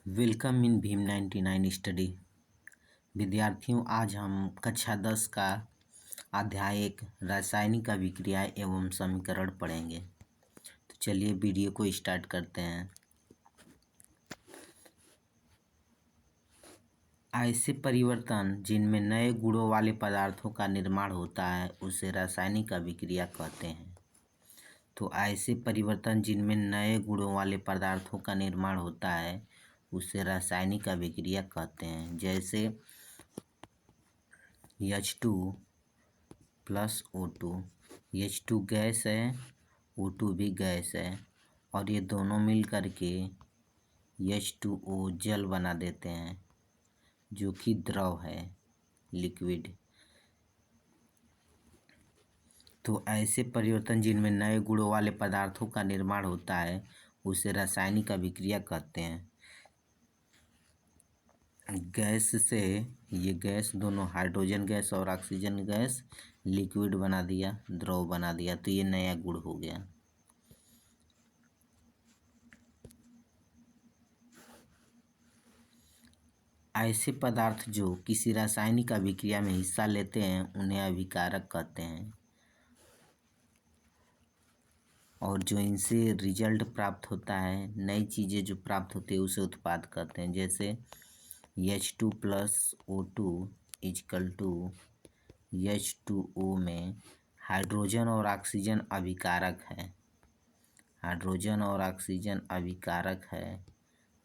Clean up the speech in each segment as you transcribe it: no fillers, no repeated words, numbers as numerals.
Welcome in Bhim 99 study. विद्यार्थियों, आज हम कक्षा 10 का अध्याय 1 रासायनिक अभिक्रियाएं एवं समीकरण पढ़ेंगे। तो चलिए वीडियो को स्टार्ट करते हैं। ऐसे परिवर्तन जिनमें नए गुणों वाले पदार्थों का निर्माण होता है उसे रासायनिक अभिक्रिया कहते हैं। तो ऐसे परिवर्तन जिनमें नए गुणों वाले पदार्थों का निर्माण होता है उसे रासायनिक अभिक्रिया कहते हैं। जैसे H2 plus O2। H2 gas है, O2 भी गैस है और ये दोनों मिल करके H2O जल बना देते हैं जो कि द्रव है, लिक्विड। तो ऐसे परिवर्तन जिनमें नए गुणों वाले पदार्थों का निर्माण होता है उसे रासायनिक अभिक्रिया कहते हैं। गैस से ये गैस दोनों हाइड्रोजन गैस और ऑक्सीजन गैस लिक्विड बना दिया, द्रव बना दिया, तो ये नया गुण हो गया। ऐसे पदार्थ जो किसी रासायनिक अभिक्रिया में हिस्सा लेते हैं उन्हें अभिकारक कहते हैं और जो इनसे रिजल्ट प्राप्त होता है, नई चीज़ें जो प्राप्त होती है उसे उत्पाद कहते हैं। जैसे H2 plus O2 is equal to H2O में हाइड्रोजन और ऑक्सीजन अभिकारक है, हाइड्रोजन और ऑक्सीजन अभिकारक है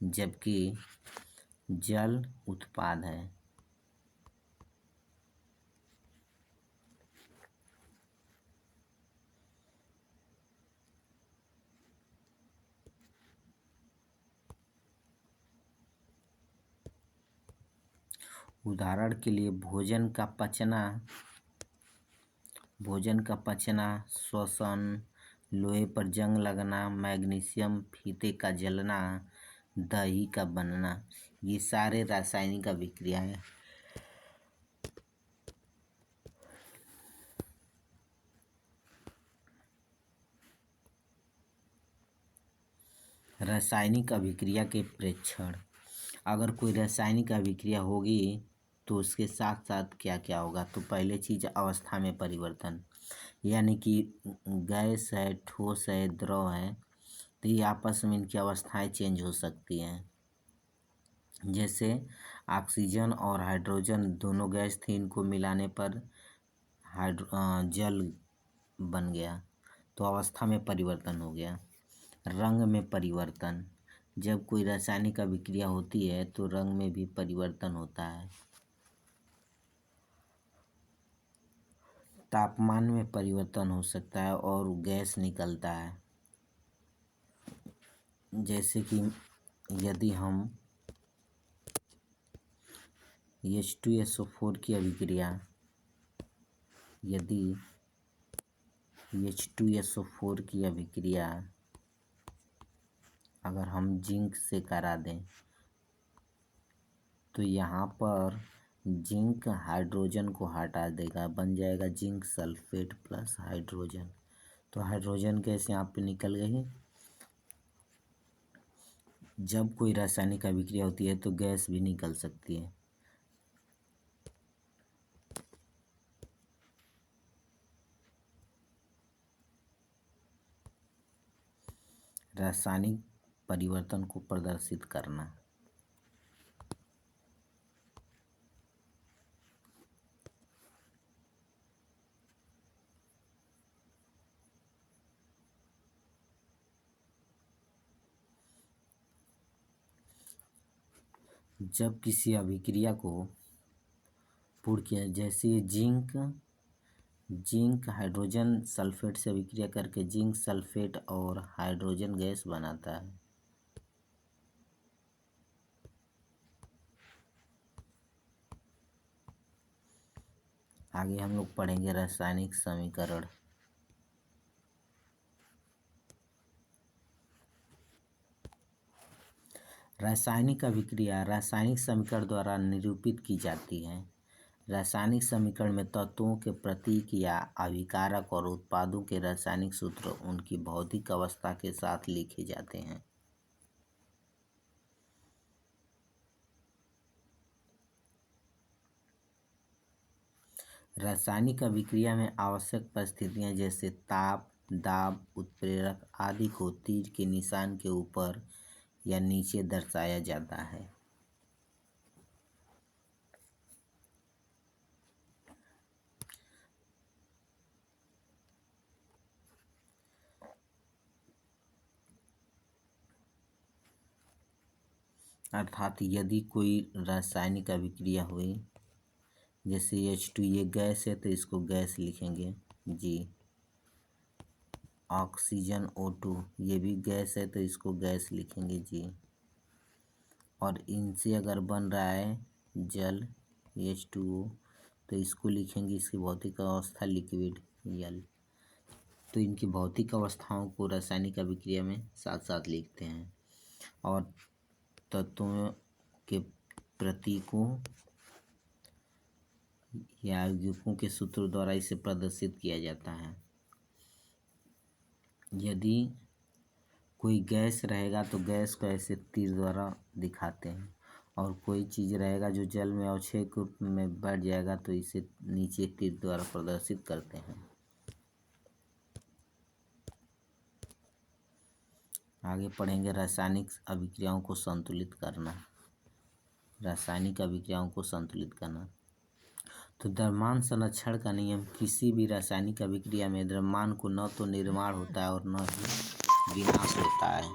जबकि जल उत्पाद है। उदाहरण के लिए भोजन का पचना, श्वसन, लोहे पर जंग लगना, मैग्नीशियम फीते का जलना, दही का बनना, ये सारे रासायनिक अभिक्रियाएं हैं। रासायनिक अभिक्रिया के प्रेक्षण। अगर कोई रासायनिक अभिक्रिया होगी तो उसके साथ साथ क्या क्या होगा? तो पहले चीज़ अवस्था में परिवर्तन, यानी कि गैस है, ठोस है, द्रव है, तो ये आपस में इनकी अवस्थाएं चेंज हो सकती हैं। जैसे ऑक्सीजन और हाइड्रोजन दोनों गैस थी, इनको मिलाने पर जल बन गया, तो अवस्था में परिवर्तन हो गया। रंग में परिवर्तन, जब कोई रासायनिक अभिक्रिया होती है तो रंग में भी परिवर्तन होता है। तापमान में परिवर्तन हो सकता है और गैस निकलता है। जैसे कि यदि हम H2SO4 की अभिक्रिया, यदि H2SO4 की अभिक्रिया अगर हम जिंक से करा दें तो यहाँ पर जिंक हाइड्रोजन को हटा देगा, बन जाएगा जिंक सल्फेट प्लस हाइड्रोजन। तो हाइड्रोजन गैस यहाँ पे निकल गई। जब कोई रासायनिक अभिक्रिया होती है तो गैस भी निकल सकती है। रासायनिक परिवर्तन को प्रदर्शित करना। जब किसी अभिक्रिया को पूर्ण किया, जैसे जिंक हाइड्रोजन सल्फेट से अभिक्रिया करके जिंक सल्फेट और हाइड्रोजन गैस बनाता है। आगे हम लोग पढ़ेंगे रासायनिक समीकरण। रासायनिक अभिक्रिया रासायनिक समीकरण द्वारा निरूपित की जाती है। रासायनिक समीकरण में तत्वों के प्रतीक या अभिकारक और उत्पादों के रासायनिक सूत्र उनकी भौतिक अवस्था के साथ लिखे जाते हैं। रासायनिक अभिक्रिया में आवश्यक परिस्थितियां जैसे ताप, दाब, उत्प्रेरक आदि को तीर के निशान के ऊपर या नीचे दर्शाया जाता है। अर्थात यदि कोई रासायनिक अभिक्रिया हुई, जैसे H2 ये गैस है तो इसको गैस लिखेंगे जी। ऑक्सीजन O2 ये भी गैस है तो इसको गैस लिखेंगे जी। और इनसे अगर बन रहा है जल H2O तो इसको लिखेंगे, इसकी भौतिक अवस्था लिक्विड L। तो इनकी भौतिक अवस्थाओं को रासायनिक अभिक्रिया में साथ साथ लिखते हैं और तत्वों के प्रतीकों या यौगिकों के सूत्रों द्वारा इसे प्रदर्शित किया जाता है। यदि कोई गैस रहेगा तो गैस को ऐसे तीर द्वारा दिखाते हैं, और कोई चीज़ रहेगा जो जल में अवक्षय के रूप में बैठ जाएगा तो इसे नीचे तीर द्वारा प्रदर्शित करते हैं। आगे पढ़ेंगे रासायनिक अभिक्रियाओं को संतुलित करना। रासायनिक अभिक्रियाओं को संतुलित करना तो द्रव्यमान संरक्षण का नियम किसी भी रासायनिक अभिक्रिया में द्रव्यमान को न तो निर्माण होता है और न ही विनाश होता है।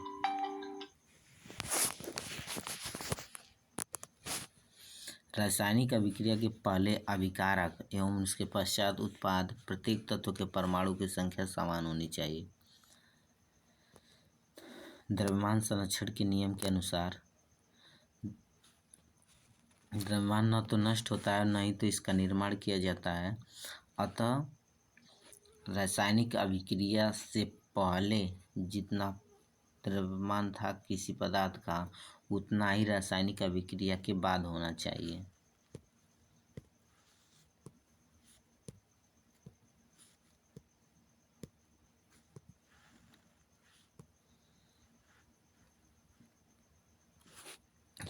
रासायनिक अभिक्रिया के पहले अभिकारक एवं उसके पश्चात उत्पाद प्रत्येक तत्व के परमाणु की संख्या समान होनी चाहिए। द्रव्यमान संरक्षण के नियम के अनुसार द्रव्यमान न तो नष्ट होता है और न ही तो इसका निर्माण किया जाता है। अतः रासायनिक अभिक्रिया से पहले जितना द्रव्यमान था किसी पदार्थ का, उतना ही रासायनिक अभिक्रिया के बाद होना चाहिए।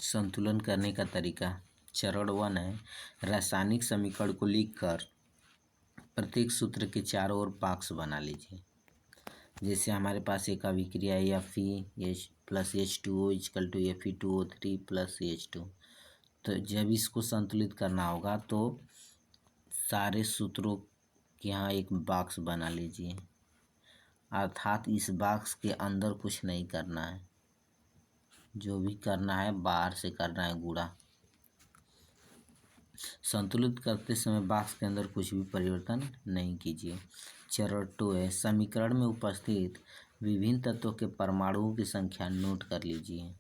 संतुलन करने का तरीका चरण 1 है, रासायनिक समीकरण को लिखकर प्रत्येक सूत्र के चारों ओर बॉक्स बना लीजिए। जैसे हमारे पास एक अभिक्रिया है Fe plus H2O equal to Fe2O3 plus H2। तो जब इसको संतुलित करना होगा तो सारे सूत्रों के यहाँ एक बॉक्स बना लीजिए, अर्थात इस बॉक्स के अंदर कुछ नहीं करना है, जो भी करना है बाहर से करना है गुणा। संतुलित करते समय बॉक्स के अंदर कुछ भी परिवर्तन नहीं कीजिए। चरण 2 है, समीकरण में उपस्थित विभिन्न तत्वों के परमाणुओं की संख्या नोट कर लीजिए।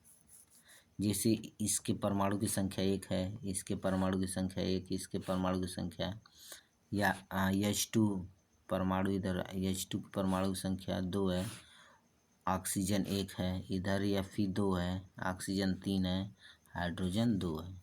जैसे इसके परमाणु की संख्या 1 है, इसके परमाणु की संख्या 1, इसके परमाणु की संख्या, या H2 परमाणु इधर H2 की परमाणु की संख्या 2 है, ऑक्सीजन 1 है, इधर Fe2 है, ऑक्सीजन 3 है, हाइड्रोजन 2 है।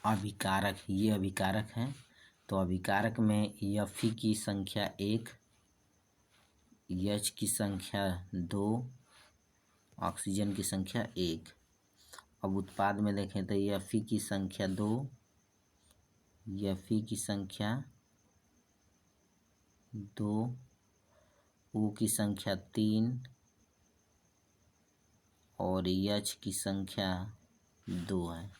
अभिकारक, ये अभिकारक हैं तो अभिकारक में Fe की संख्या 1, H की संख्या 2, ऑक्सीजन की संख्या 1। अब उत्पाद में देखें तो Fe की संख्या 2, Fe की संख्या 2, O की संख्या 3 और H की संख्या 2 है।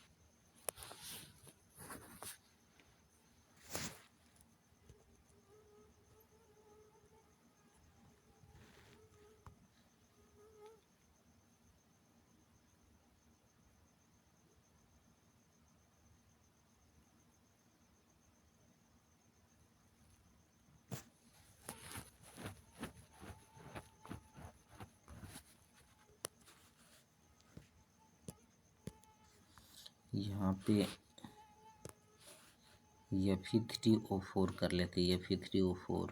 यहाँ पे Fe3O4 कर लेते हैं, Fe3O4।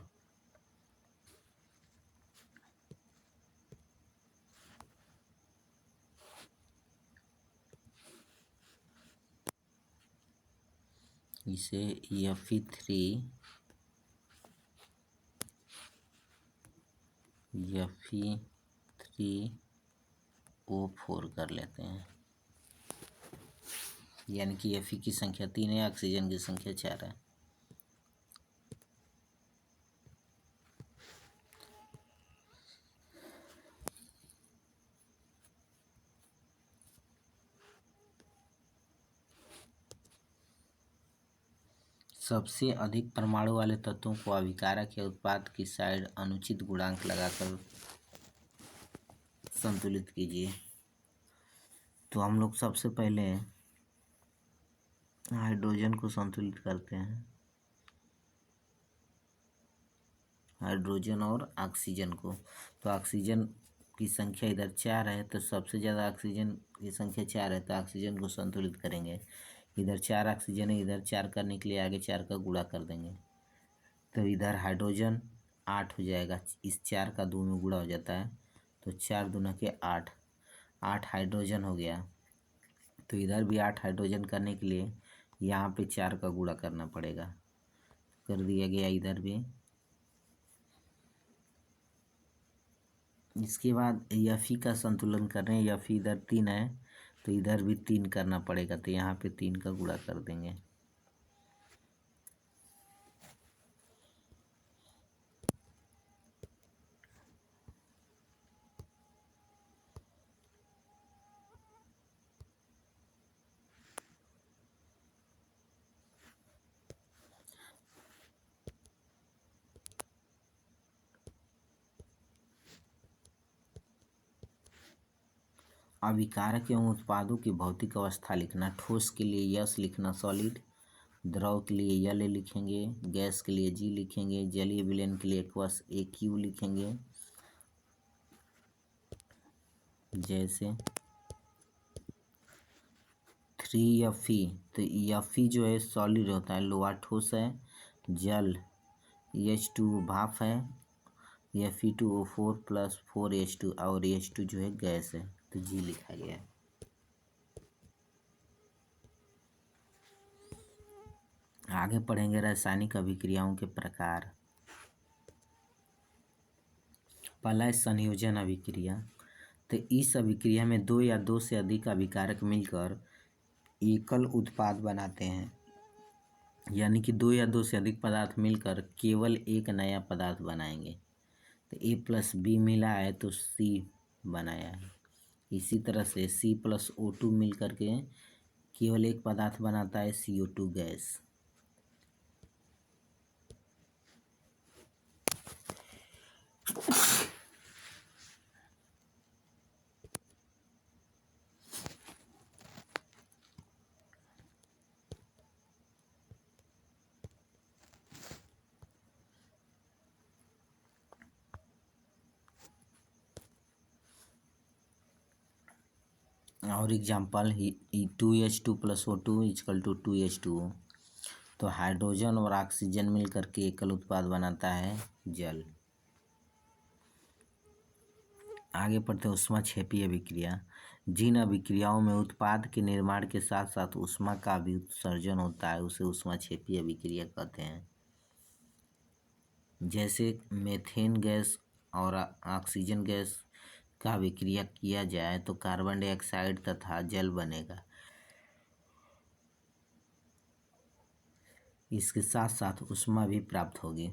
इसे Fe3O4 कर लेते हैं, यानी कि Fe की संख्या 3 है, ऑक्सीजन की संख्या 4 है। सबसे अधिक परमाणु वाले तत्वों को अभिकारक या उत्पाद की साइड अनुचित गुणांक लगाकर संतुलित कीजिए। तो हम लोग सबसे पहले हाइड्रोजन को संतुलित करते हैं, हाइड्रोजन और ऑक्सीजन को। तो ऑक्सीजन की संख्या इधर 4 है, तो सबसे ज़्यादा ऑक्सीजन की संख्या 4 है, तो ऑक्सीजन को संतुलित करेंगे। इधर 4 ऑक्सीजन है, इधर 4 करने के लिए आगे 4 का गुणा कर देंगे, तो इधर हाइड्रोजन 8 हो जाएगा। इस 4 का 2 में गुणा हो जाता है, तो 4 दूना के 8, 8 हाइड्रोजन हो गया। तो इधर भी 8 हाइड्रोजन करने के लिए यहाँ पे 4 का गुणा करना पड़ेगा, कर दिया गया इधर भी। इसके बाद Fe का संतुलन कर रहे हैं, Fe इधर 3 है, तो इधर भी 3 करना पड़ेगा, तो यहाँ पे 3 का गुणा कर देंगे। अभिकारक एवं उत्पादों की भौतिक अवस्था लिखना। ठोस के लिए यस लिखना सॉलिड, द्रव के लिए यल लिखेंगे, गैस के लिए जी लिखेंगे, जलीय विलयन के लिए एक्वस AQ लिखेंगे। जैसे 3Fe, तो Fe जो है सॉलिड होता है, लोहा ठोस है, जल H2 भाप है, Fe2O4 प्लस 4H2 और H2 जो है गैस है, तो जी लिखा गया है। आगे पढ़ेंगे रासायनिक अभिक्रियाओं के प्रकार। पहला है संयोजन अभिक्रिया। तो इस अभिक्रिया में 2 या 2 से अधिक अभिकारक मिलकर एकल उत्पाद बनाते हैं, यानी कि 2 या 2 से अधिक पदार्थ मिलकर केवल एक नया पदार्थ बनाएंगे। तो A+B मिला है तो C बनाया है। इसी तरह से C+O2 मिल करके केवल एक पदार्थ बनाता है, CO2 गैस। और एग्जाम्पल 2H2 + O2 = 2H2O। तो हाइड्रोजन और ऑक्सीजन मिलकर के एकल उत्पाद बनाता है जल। आगे पढ़ते हैं ऊष्माक्षेपी अभिक्रिया। जिन अभिक्रियाओं में उत्पाद के निर्माण के साथ साथ ऊष्मा का भी उत्सर्जन होता है उसे ऊष्माक्षेपी अभिक्रिया कहते हैं। जैसे मीथेन गैस और ऑक्सीजन गैस का अभिक्रिया किया जाए तो कार्बन डाइऑक्साइड तथा जल बनेगा। इसके साथ साथ ऊष्मा भी प्राप्त होगी।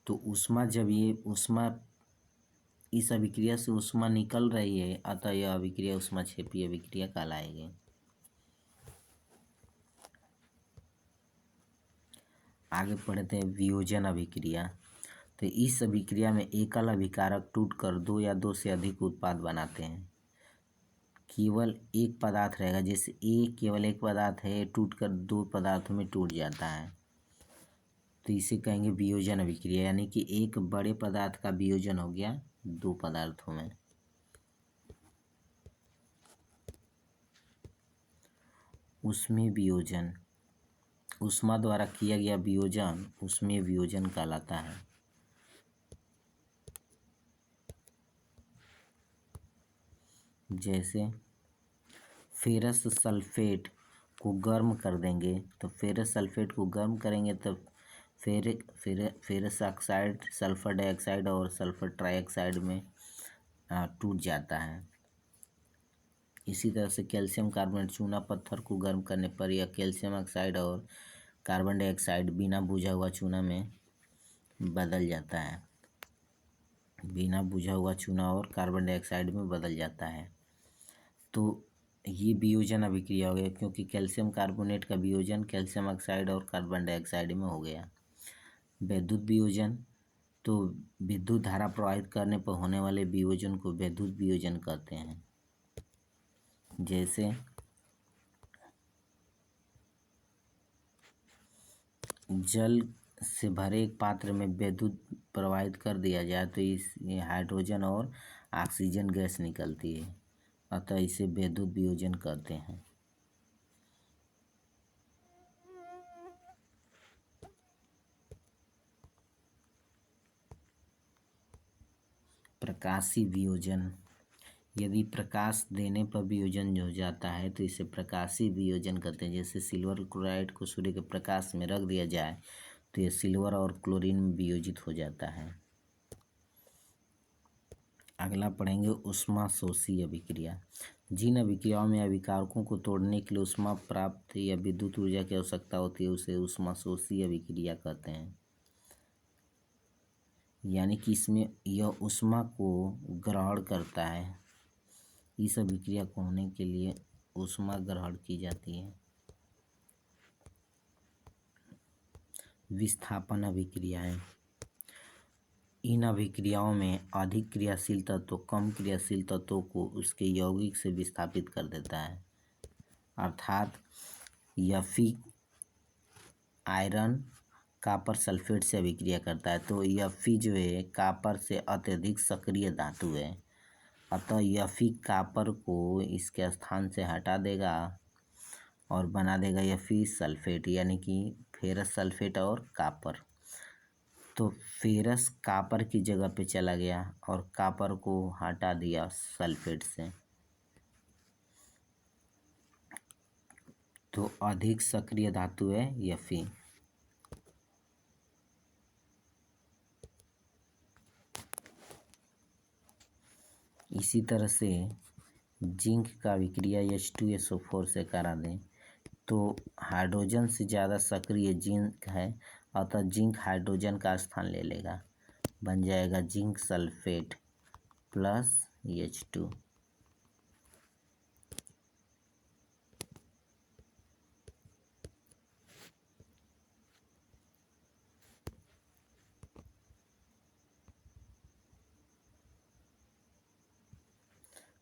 तो ऊष्मा जब ये ऊष्मा इस अभिक्रिया से ऊष्मा निकल रही है, अतः यह अभिक्रिया ऊष्माक्षेपी अभिक्रिया कहलाएगी। आगे पढ़ते हैं वियोजन अभिक्रिया। तो इस अभिक्रिया में एकल अभिकारक टूटकर 2 या 2 से अधिक उत्पाद बनाते हैं। केवल एक पदार्थ रहेगा, जैसे A केवल एक पदार्थ है, टूटकर 2 पदार्थों में टूट जाता है, तो इसे कहेंगे वियोजन अभिक्रिया, यानी कि एक बड़े पदार्थ का वियोजन हो गया 2 पदार्थों में। ऊष्मीय वियोजन, ऊष्मा द्वारा किया गया वियोजन ऊष्मीय वियोजन कहलाता है। जैसे फेरस सल्फेट को गर्म कर देंगे तो फेरस सल्फेट को गर्म करेंगे तो फेरस ऑक्साइड सल्फर डाइऑक्साइड और सल्फर ट्राइऑक्साइड में टूट जाता है। इसी तरह से कैल्शियम कार्बोनेट चूना पत्थर को गर्म करने पर यह कैल्शियम ऑक्साइड और कार्बन डाइऑक्साइड बिना बुझा हुआ चूना में बदल जाता है। बिना बुझा हुआ चूना और कार्बन डाइऑक्साइड में बदल जाता है। तो ये वियोजन अभिक्रिया हो गया, क्योंकि कैल्शियम कार्बोनेट का वियोजन कैल्शियम ऑक्साइड और कार्बन डाइऑक्साइड में हो गया। वैद्युत वियोजन, तो विद्युत धारा प्रवाहित करने पर होने वाले वियोजन को वैद्युत वियोजन कहते हैं। जैसे जल से भरे एक पात्र में विद्युत प्रवाहित कर दिया जाए तो इसमें हाइड्रोजन और ऑक्सीजन गैस निकलती है, अतः इसे विद्युत वियोजन कहते हैं। प्रकाशीय वियोजन, यदि प्रकाश देने पर वियोजन हो जाता है तो इसे प्रकाशीय वियोजन कहते हैं। जैसे सिल्वर क्लोराइड को सूर्य के प्रकाश में रख दिया जाए तो यह सिल्वर और क्लोरीन में वियोजित हो जाता है। अगला पढ़ेंगे ऊष्माशोषी अभिक्रिया। जिन अभिक्रियाओं में अभिकारकों को तोड़ने के लिए ऊष्मा प्राप्त या विद्युत ऊर्जा की आवश्यकता होती है उसे ऊष्माशोषी अभिक्रिया कहते हैं। यानी कि इसमें यह ऊष्मा को ग्रहण करता है। इस अभिक्रिया को होने के लिए ऊष्मा ग्रहण की जाती है। विस्थापन अभिक्रियाएं, इन अभिक्रियाओं में अधिक क्रियाशील तत्व कम क्रियाशील तत्वों को उसके यौगिक से विस्थापित कर देता है। अर्थात Fe आयरन कापर सल्फेट से अभिक्रिया करता है तो Fe जो है कापर से अत्यधिक सक्रिय धातु है, अतः Fe कापर को इसके स्थान से हटा देगा और बना देगा Fe सल्फेट, यानी कि फेरस सल्फेट और कापर। तो फेरस कापर की जगह पे चला गया और कापर को हटा दिया सल्फेट से, तो अधिक सक्रिय धातु है Fe। इसी तरह से जिंक का अभिक्रिया H2SO4 से करा दें तो हाइड्रोजन से ज़्यादा सक्रिय जिंक है, अतः जिंक हाइड्रोजन का स्थान ले लेगा, बन जाएगा जिंक सल्फेट प्लस H2।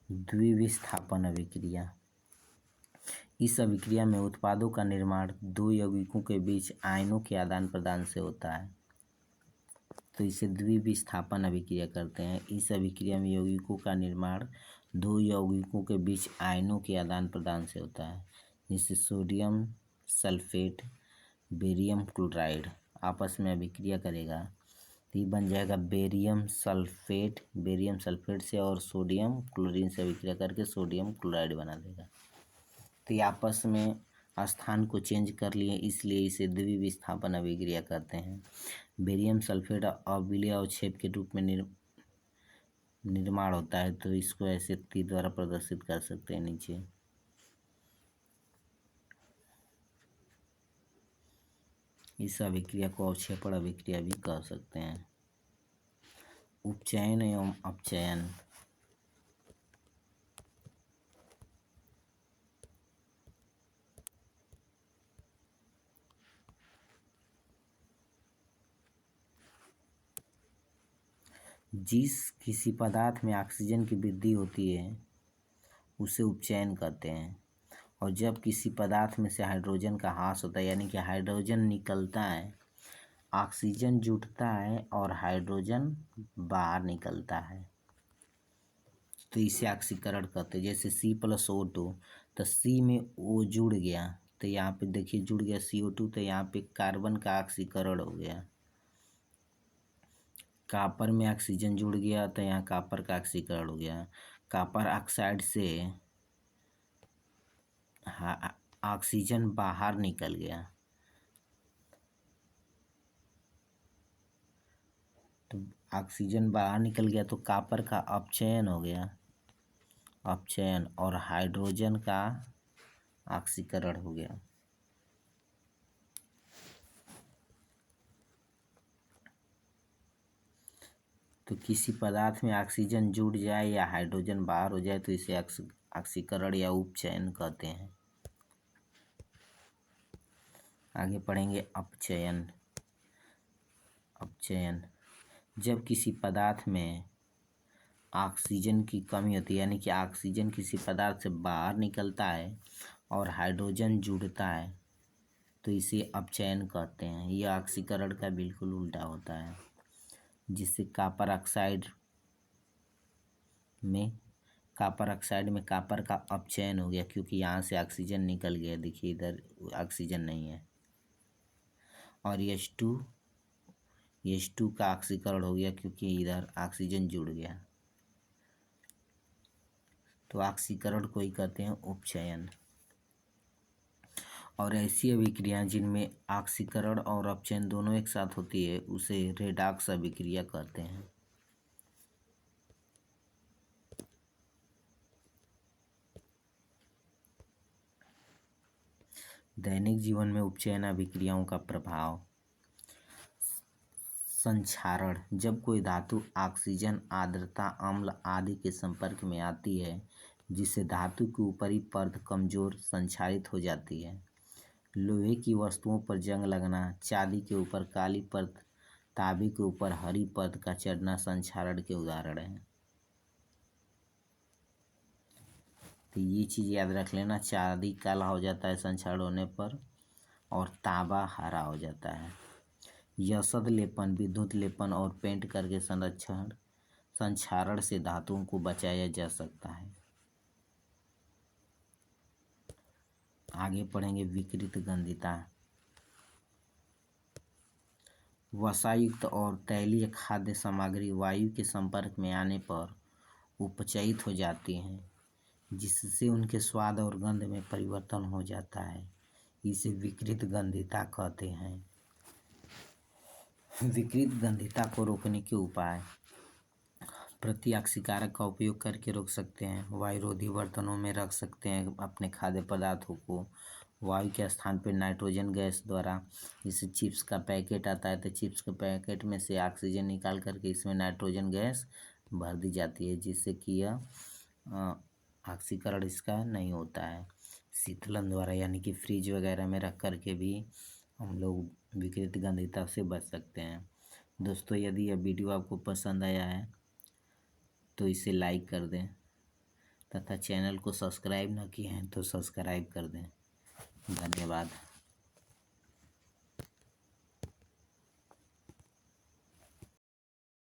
द्विविस्थापन अभिक्रिया, इस अभिक्रिया में उत्पादों का निर्माण दो यौगिकों के बीच आयनों के आदान प्रदान से होता है, तो इसे द्विविस्थापन अभिक्रिया करते हैं। इस अभिक्रिया में यौगिकों का निर्माण दो यौगिकों के बीच आयनों के आदान प्रदान से होता है। जैसे सोडियम सल्फेट बेरियम क्लोराइड आपस में अभिक्रिया करेगा तो ये बन जाएगा बेरियम सल्फेट से और सोडियम क्लोरीन से अभिक्रिया करके सोडियम क्लोराइड बना देगा। तो ये आपस में स्थान को चेंज कर लिए, इसलिए इसे द्विविस्थापन अभिक्रिया कहते हैं। बेरियम सल्फेट अविलीय अवक्षेप के रूप में निर्माण होता है, तो इसको ऐसे तीर द्वारा प्रदर्शित कर सकते हैं नीचे। इस अभिक्रिया को अवक्षेपण अभिक्रिया भी कह सकते हैं। उपचयन एवं अपचयन, जिस किसी पदार्थ में ऑक्सीजन की वृद्धि होती है उसे उपचयन कहते हैं, और जब किसी पदार्थ में से हाइड्रोजन का ह्रास होता है यानी कि हाइड्रोजन निकलता है, ऑक्सीजन जुटता है और हाइड्रोजन बाहर निकलता है, तो इसे ऑक्सीकरण कहते हैं। जैसे C+O2, तो C में O जुड़ गया तो यहाँ पे देखिए जुड़ गया CO2, तो यहाँ पे कार्बन का ऑक्सीकरण हो गया। कापर में ऑक्सीजन जुड़ गया तो यहाँ कापर का ऑक्सीकरण हो गया। कापर ऑक्साइड से ऑक्सीजन बाहर निकल गया तो ऑक्सीजन बाहर निकल गया तो कॉपर का अपचयन हो गया, अपचयन, और हाइड्रोजन का ऑक्सीकरण हो गया। तो किसी पदार्थ में ऑक्सीजन जुड़ जाए या हाइड्रोजन बाहर हो जाए तो इसे ऑक्सीकरण या उपचयन कहते हैं। आगे पढ़ेंगे अपचयन। अपचयन जब किसी पदार्थ में ऑक्सीजन की कमी होती है, यानी कि ऑक्सीजन किसी पदार्थ से बाहर निकलता है और हाइड्रोजन जुड़ता है तो इसे अपचयन कहते हैं। यह ऑक्सीकरण का बिल्कुल उल्टा होता है, जिससे कॉपर ऑक्साइड में कॉपर का अपचयन हो गया, क्योंकि यहाँ से ऑक्सीजन निकल गया। देखिए इधर ऑक्सीजन नहीं है। और H2 का ऑक्सीकरण हो गया, क्योंकि इधर ऑक्सीजन जुड़ गया। तो ऑक्सीकरण को ही कहते हैं उपचयन। और ऐसी अभिक्रियाएं जिनमें ऑक्सीकरण और अपचयन दोनों एक साथ होती है उसे रेडॉक्स अभिक्रिया कहते हैं। दैनिक जीवन में उपचयन अभिक्रियाओं का प्रभाव। संक्षारण जब कोई धातु ऑक्सीजन, आर्द्रता, अम्ल आदि के संपर्क में आती है, जिससे धातु की ऊपरी परत कमजोर संक्षारित हो जाती है। लोहे की वस्तुओं पर जंग लगना, चांदी के ऊपर काली परत, तांबे के ऊपर हरी परत का चढ़ना संक्षारण के उदाहरण हैं। तो ये चीज़ याद रख लेना, चांदी काला हो जाता है संक्षारण होने पर और तांबा हरा हो जाता है। यशद लेपन, विद्युत लेपन और पेंट करके संक्षारण से धातुओं को बचाया जा सकता है। आगे पढ़ेंगे विकृत गंधिता। वसायुक्त और तैलीय खाद्य सामग्री वायु के संपर्क में आने पर उपचयित हो जाती हैं, जिससे उनके स्वाद और गंध में परिवर्तन हो जाता है। इसे विकृत गंधिता कहते हैं। विकृत गंधिता को रोकने के उपाय। प्रतिऑक्सीकारक का उपयोग करके रोक सकते हैं। वायुरोधी बर्तनों में रख सकते हैं अपने खाद्य पदार्थों को। वायु के स्थान पर नाइट्रोजन गैस द्वारा, जैसे चिप्स का पैकेट आता है तो चिप्स के पैकेट में से ऑक्सीजन निकाल करके इसमें नाइट्रोजन गैस भर दी जाती है, जिससे कि यह ऑक्सीकरण इसका नहीं होता है। शीतलन द्वारा, यानी कि फ्रिज वगैरह में रख करके भी हम लोग विकृत गंधिता से बच सकते हैं। दोस्तों, यदि यह वीडियो आपको पसंद आया है तो इसे लाइक कर दें तथा चैनल को सब्सक्राइब न किए हैं तो सब्सक्राइब कर दें। धन्यवाद।